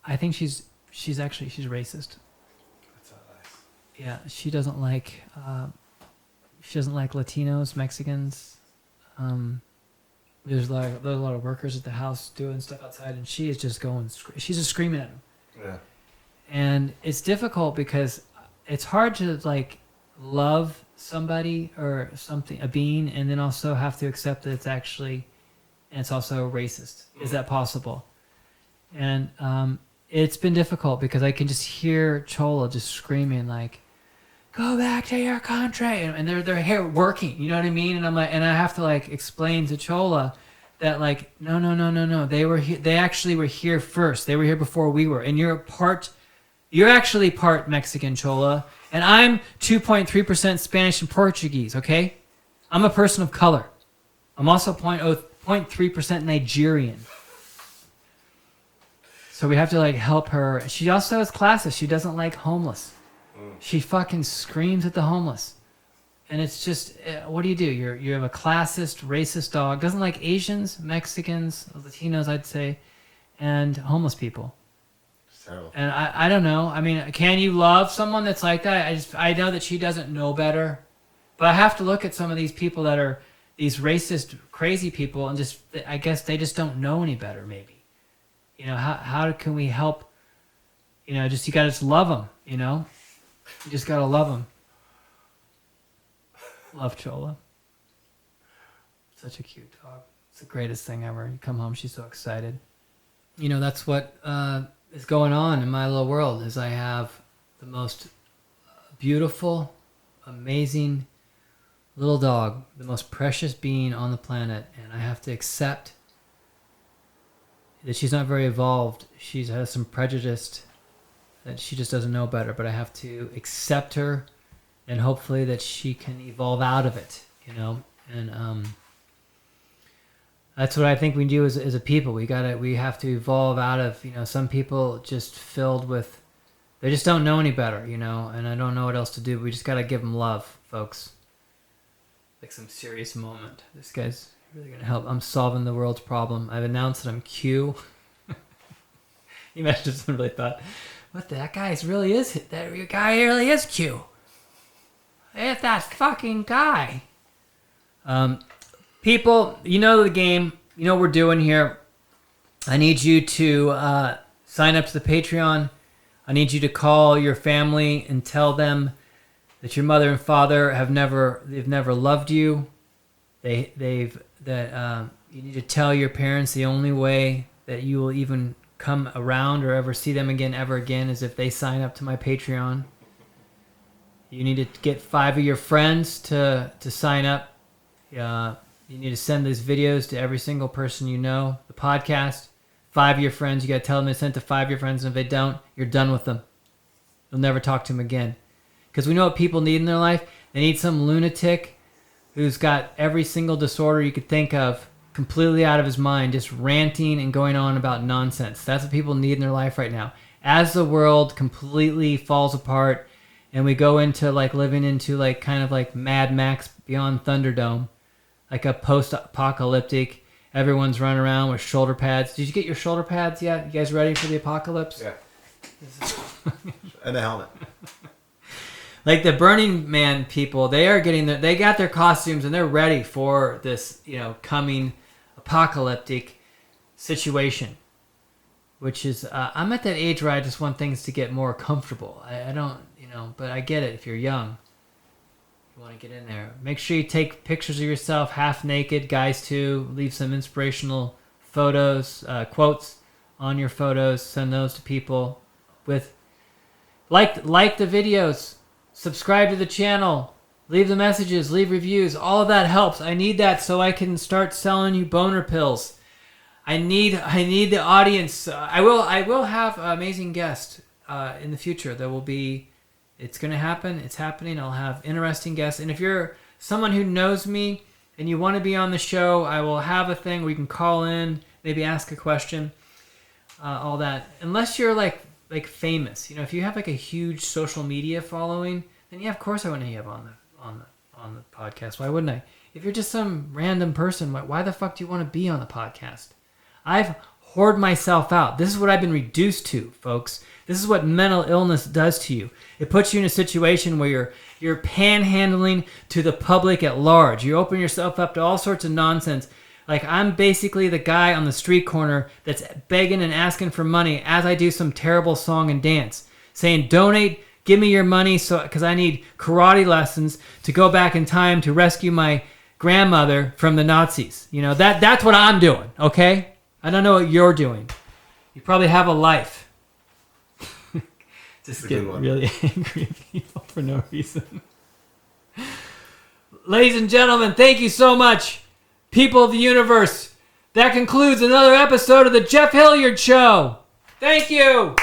I think she's racist. That's not nice. Yeah, she doesn't like Latinos, Mexicans. there's a lot of workers at the house doing stuff outside, and she is just she's just screaming at him. Yeah. And it's difficult because it's hard to like love somebody or something, a being, and then also have to accept that it's also racist. Is that possible? And it's been difficult because I can just hear Chola just screaming like, "Go back to your country," and they're here working. You know what I mean? And I'm like, and I have to like explain to Chola that like, no. They were here. They actually were here first. They were here before we were. And you're actually part Mexican, Chola, and I'm 2.3% Spanish and Portuguese. Okay, I'm a person of color. I'm also 0.3% Nigerian. So we have to like help her. She also is classist. She doesn't like homeless. She fucking screams at the homeless. And it's just, what do? You have a classist, racist dog. Doesn't like Asians, Mexicans, Latinos, I'd say, and homeless people. Terrible. And I don't know. I mean, can you love someone that's like that? I know that she doesn't know better. But I have to look at some of these people that are these racist, crazy people, and just, I guess they just don't know any better, maybe. You know, how can we help? You know, you gotta just love them, you know? You just gotta love them. Love Chola. Such a cute dog. It's the greatest thing ever. You come home, she's so excited. You know, that's what is going on in my little world, is I have the most beautiful, amazing little dog, the most precious being on the planet, and I have to accept that she's not very evolved. She has some prejudice that she just doesn't know better, but I have to accept her and hopefully that she can evolve out of it, you know? And that's what I think we do as a people. We have to evolve out of, you know, some people just filled with, they just don't know any better, you know, and I don't know what else to do. We just got to give them love, folks. Like some serious moment. This guy's really going to help. I'm solving the world's problem. I've announced that I'm Q. You imagine if someone really thought, that guy really is Q. It's that fucking guy. People, you know the game. You know what we're doing here. I need you to sign up to the Patreon. I need you to call your family and tell them that your mother and father they've never loved you. You need to tell your parents the only way that you will even come around or ever see them ever again is if they sign up to my Patreon. You need to get 5 of your friends to sign up. You need to send these videos to every single person you know. The podcast, 5 of your friends. You got to tell them to send it to 5 of your friends. And if they don't, you're done with them. You'll never talk to them again. Because we know what people need in their life. They need some lunatic who's got every single disorder you could think of completely out of his mind, just ranting and going on about nonsense. That's what people need in their life right now. As the world completely falls apart and we go into like living into like kind of like Mad Max Beyond Thunderdome, like a post-apocalyptic, everyone's running around with shoulder pads. Did you get your shoulder pads yet? You guys ready for the apocalypse? Yeah. And a helmet. Like the Burning Man people, they got their costumes and they're ready for this, you know, coming apocalyptic situation. Which is, I'm at that age where I just want things to get more comfortable. I don't, you know, but I get it. If you're young, you want to get in there. Make sure you take pictures of yourself half naked, guys too. Leave some inspirational photos, quotes on your photos. Send those to people. Like the videos. Subscribe to the channel. Leave the messages. Leave reviews. All of that helps. I need that so I can start selling you boner pills. I need the audience. I will have an amazing guest in the future. It's going to happen. It's happening. I'll have interesting guests. And if you're someone who knows me and you want to be on the show, I will have a thing where you can call in, maybe ask a question, all that. Unless you're like famous, you know, if you have like a huge social media following, then yeah, of course I want to have on the podcast. Why wouldn't I? If you're just some random person, why the fuck do you want to be on the podcast? I've hoard myself out. This is what I've been reduced to, folks. This is what mental illness does to you. It puts you in a situation where you're panhandling to the public at large. You open yourself up to all sorts of nonsense Like, I'm basically the guy on the street corner that's begging and asking for money as I do some terrible song and dance, saying, donate, give me your money because I need karate lessons to go back in time to rescue my grandmother from the Nazis. You know, that's what I'm doing, okay? I don't know what you're doing. You probably have a life. Just get really angry at people for no reason. Ladies and gentlemen, thank you so much, people of the universe. That concludes another episode of the Jeff Hilliard Show. Thank you.